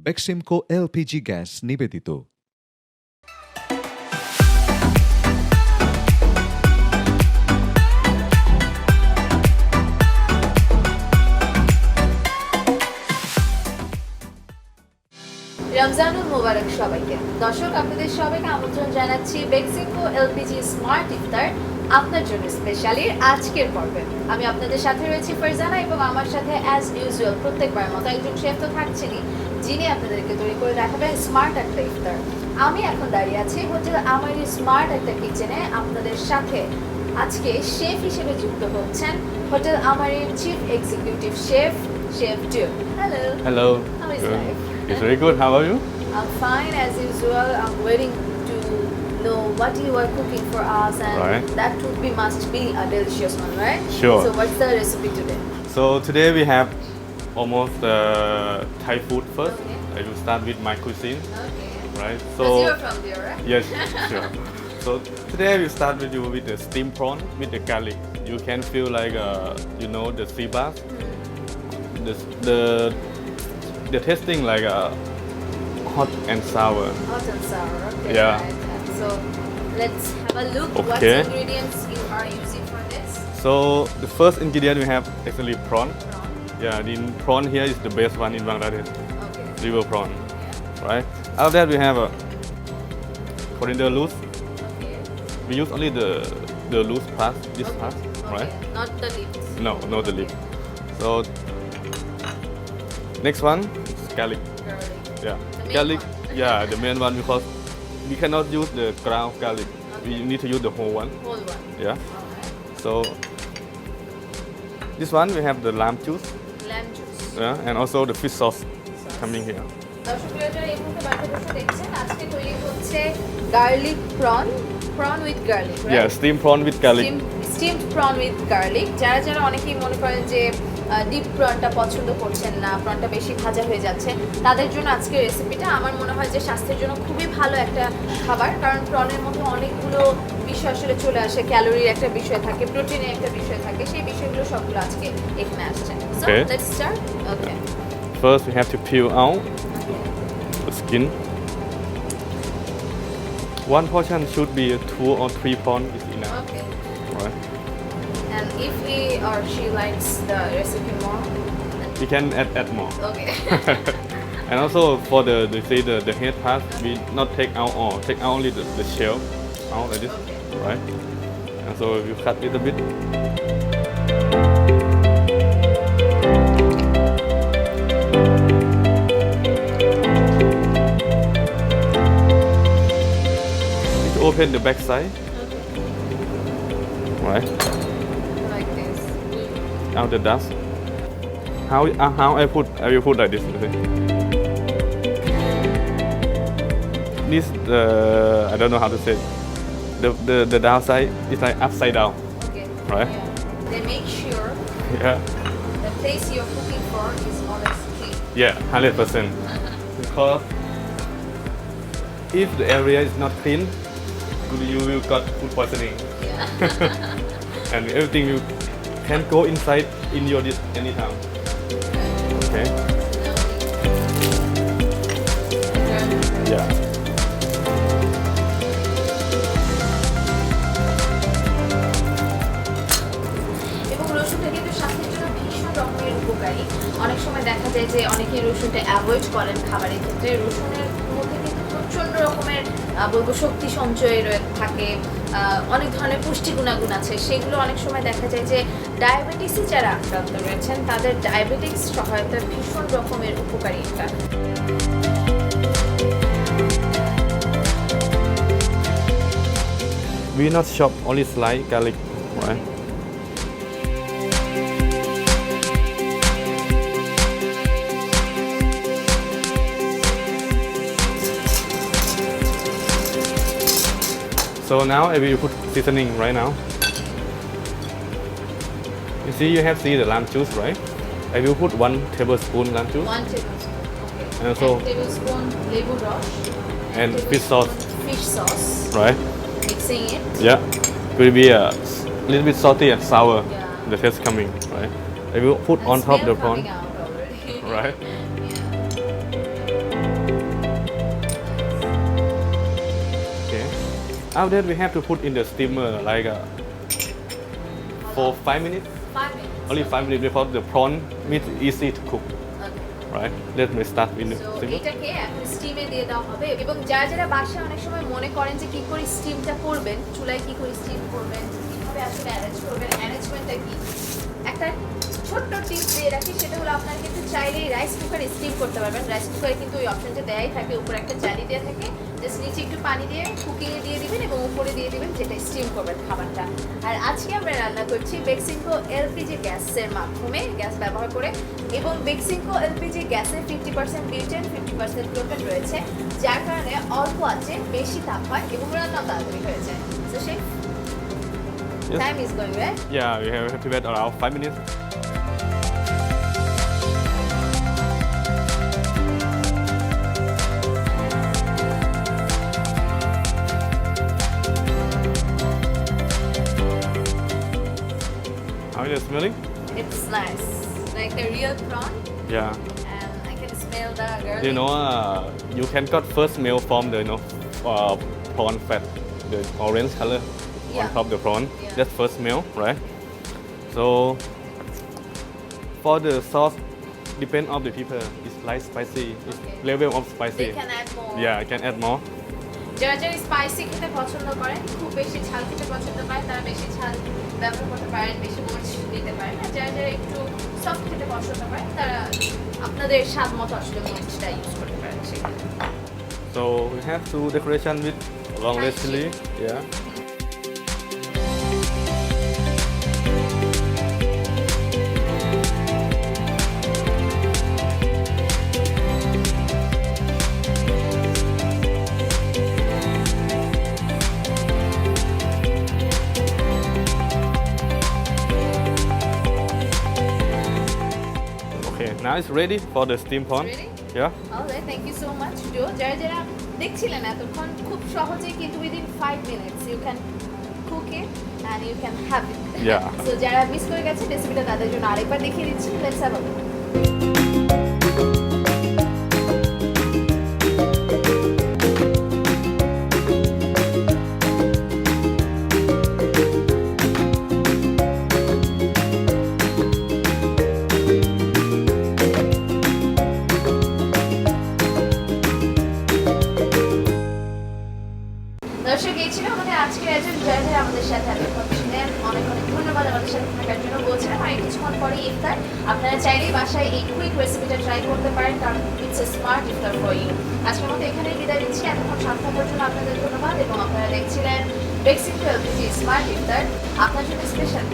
Beximco LPG Gas নিবেদিত। রমজানুল মোবারক সবাইকে। দর্শক, আপনাদের সবাইকে আমন্ত্রণ জানাচ্ছি বেক্সিমকো এলপিজি স্মার্ট ইফতার আপনার জন্য স্পেশালি আজকের পর্বে। আমি আপনাদের সাথে রয়েছি ফারজানা এবং আমার সাথে অ্যাজ ইউজুয়াল প্রত্যেকবার মতো একজন শেফ তো থাকছেনই, যিনি আপনাদেরকে তৈরি করে দেখাবেন স্মার্ট একটা ইফতার। আমি এখন দাঁড়িয়ে আছি হোটেল আমারি স্মার্ট একটা কিচেনে। আপনাদের সাথে আজকে শেফ হিসেবে যুক্ত হচ্ছেন হোটেল আমারির চিফ এক্সিকিউটিভ শেফ ডু। Hello. Hello. How is life? It's very good. How are you? I'm fine as usual. I'm waiting to know what you are cooking for us, and Right. that would be must be a delicious one, right? Sure. So what's the recipe today? So today we have almost Thai food first. Okay. I will start with my cuisine, Okay. right? Because you're from there, right? yes, sure. So today we start with you with the steamed prawn with the garlic. You can feel like the sea bass. The tasting like hot and sour. Hot and sour. Okay. Yeah. Right. So let's have a look. What Okay. ingredients you are using for this? So the first ingredient we have actually prawn. Prawn. Yeah, the prawn here is the best one in Bangladesh. Okay. River prawn, Yeah. right? After that we have a coriander loose. Okay. We use only the loose part, this Okay. part, Okay. right? Not the leaves. No, not the lip. So next one is garlic. Garlic. Yeah, The main garlic. one. Yeah, the main one because we cannot use the ground garlic. We Okay. need to use the whole one. Whole one. Yeah. Alright. So this one we have the lamb juice. Lamb juice. Yeah, and also the fish sauce coming here. দর্শকরা যারা এই মুহূর্তে বাড়িতে বসে দেখছেন, আজকে তৈরি হচ্ছে garlic prawn with garlic. Yeah, steamed prawn with garlic. Steamed prawn with garlic. যারা অনেকেই মনে করেন যে ডিপ প্রনটা পছন্দ করছেন না, প্রনটা বেশি ভাজা হয়ে যাচ্ছে, তাদের জন্য আজকের রেসিপিটা আমার মনে হয় যে স্বাস্থ্যের জন্য খুবই ভালো একটা খাবার। কারণ প্রনের মধ্যে অনেকগুলো বিষয় আসলে চলে আসে, ক্যালোরির একটা বিষয় থাকে, প্রোটিনের একটা বিষয় থাকে, সেই বিষয়গুলো সবগুলো আজকে এখানে আসছে। So Okay. Let's start. Okay. First we have to peel out the skin. One portion should be 2 or 3 prawn is enough, Okay. right? And if he or she likes the recipe more, You can add more. okay. And also for the head part, we not take out all, take out only the shell out like this, Okay. right? And so you cut it a bit. Open the back side, right? Like this. Out the dust. How I will put like this. Okay? This I don't know how to say it. The downside is like upside down. Okay. Right. Yeah. They make sure Yeah. the place you're cooking for is always clean. Yeah, 100%. Because if the area is not clean, you will got food poisoning. Yeah. And everything you can go inside in your dish anytime. Okay. Yeah. এবং রসুনটা কিন্তু স্বাস্থ্যের জন্য ভীষণ রকমের উপকারী। অনেক সময় দেখা যায় যে অনেকেই রসুনটা অ্যাভয়েড করেন খাবারের ক্ষেত্রে। রসুনের মধ্যে কিন্তু প্রচণ্ড রকমের বলবো শক্তি সঞ্চয় থাকে, অনেক ধরনের পুষ্টি গুণাগুণ আছে। সেগুলো অনেক সময় দেখা যায় যে ডায়াবেটিসে যারা আক্রান্ত রয়েছেন তাদের ডায়াবেটিক্স সহায়তার ভীষণ রকমের উপকারী এটা। We not chop only slice garlic, right? So now I will put seasoning right now. You see, you have the lamb juice, right? I will put 1 tablespoon lamb juice 1 tablespoon. Okay. And also- 1 tablespoon লেবুর রস and fish sauce, fish sauce. right? Mixing it. Yeah, it will be a little bit salty and sour. Yeah. The taste coming, right? I will put And on top smell the prawn, coming out already. right? Yeah. After that, we have to put in the steamer like for 5 minutes. 5 minutes. Only 5 minutes because the prawn meat easy to cook. Okay. Right? Let me start with the So steamer. এটাকে এখন স্টিমে দিয়ে দেওয়া হবে এবং যারা যারা বাসায় অনেক সময় মনে করেন যে কি করে স্টিমটা করবেন, চুলায় কি করে স্টিম করবেন, কিভাবে আসলে অ্যারেঞ্জ করবেন, অ্যারেঞ্জমেন্টটা কি, একটা ছোট্ট টিপস দিয়ে রাখি, সেটা হলো আপনারা কিন্তু চাইলেই রাইস কুকারে স্টিম করতে পারবেন। রাইস কুকারে কিন্তু ওই অপশনটা দেয়াই থাকে, উপরে একটা জালি দেওয়া থাকে, জাস্ট নিচে একটু পানি দিয়ে কুকিংয়ে দিয়ে দিবেন এবং উপরে দিয়ে দিবেন যেটা স্টিম করবেন খাবারটা। আর আজকে আমরা রান্না করছি বেক্সিমকো এলপিজি গ্যাসের মাধ্যমে, গ্যাস ব্যবহার করে, এবং বেক্সিমকো এলপিজি গ্যাসে 50% বিউটেন 50% প্রোপেন রয়েছে, যার কারণে অল্প আছে বেশি তাপ হয় এবং রান্না তাড়াতাড়ি হয়ে যায়। So chef, Yes. time is going right? Yeah, we have to wait around 5 minutes. How is it smelling? It's nice, like a real prawn, Yeah. and I can smell the garlic. You know, you can got first smell from the prawn fat, the orange color Yeah. on top of the prawn. Yeah. That's first smell, right? So for the sauce, depend on the people. It's like spicy. It's Okay. level of spicy. They can add more. Yeah, I can add more. যারা যারা spicy খেতে পছন্দ করেন, খুব বেশি ঝাল খেতে পছন্দ পায়, তারা বেশি ঝাল ব্যবহার করতে পারেন, বেশি মরিচ দিতে পারেন। আর যারা যারা একটু সফট খেতে পছন্দ করেন, তারা আপনাদের স্বাদ মতো আসলে মরিচটা ইউজ করতে পারেন সেখানে। So we have to decoration with long red Nice chili. Yeah. Okay, now it's ready for the steam prawn. Ready? Yeah. Alright, thank you so much, Joe. যারা যারা দেখছিলেন এতক্ষণ, খুব সহজেই কিন্তু within 5 minutes you can cook it and you can have it. Yeah. So যারা miss করে গেছে রেসিপিটা তাদের জন্য আরেকবার দেখিয়ে দিচ্ছি। Let's have a look. দর্শক, এই ছিল আমাদের আজকের আয়োজন। যারা যারা আমাদের সাথে এতক্ষণ ছিলেন, অনেক অনেক ধন্যবাদ আমাদের সাথে থাকার জন্য। বলছিলাম আর কিছুক্ষণ পরে ইফতার, আপনারা চাইলেই বাসায় এই কুইক রেসিপিটা ট্রাই করতে পারেন, কারণ it's a smart iftar for you. আজকের মতো এখানেই বিদায় দিচ্ছি। এতক্ষণ সাথে থাকার জন্য আপনাদের ধন্যবাদ এবং আপনারা দেখছিলেন বেক্সিমকো এলপিজি স্মার্ট ইফতার, আপনার জন্য স্পেশাল।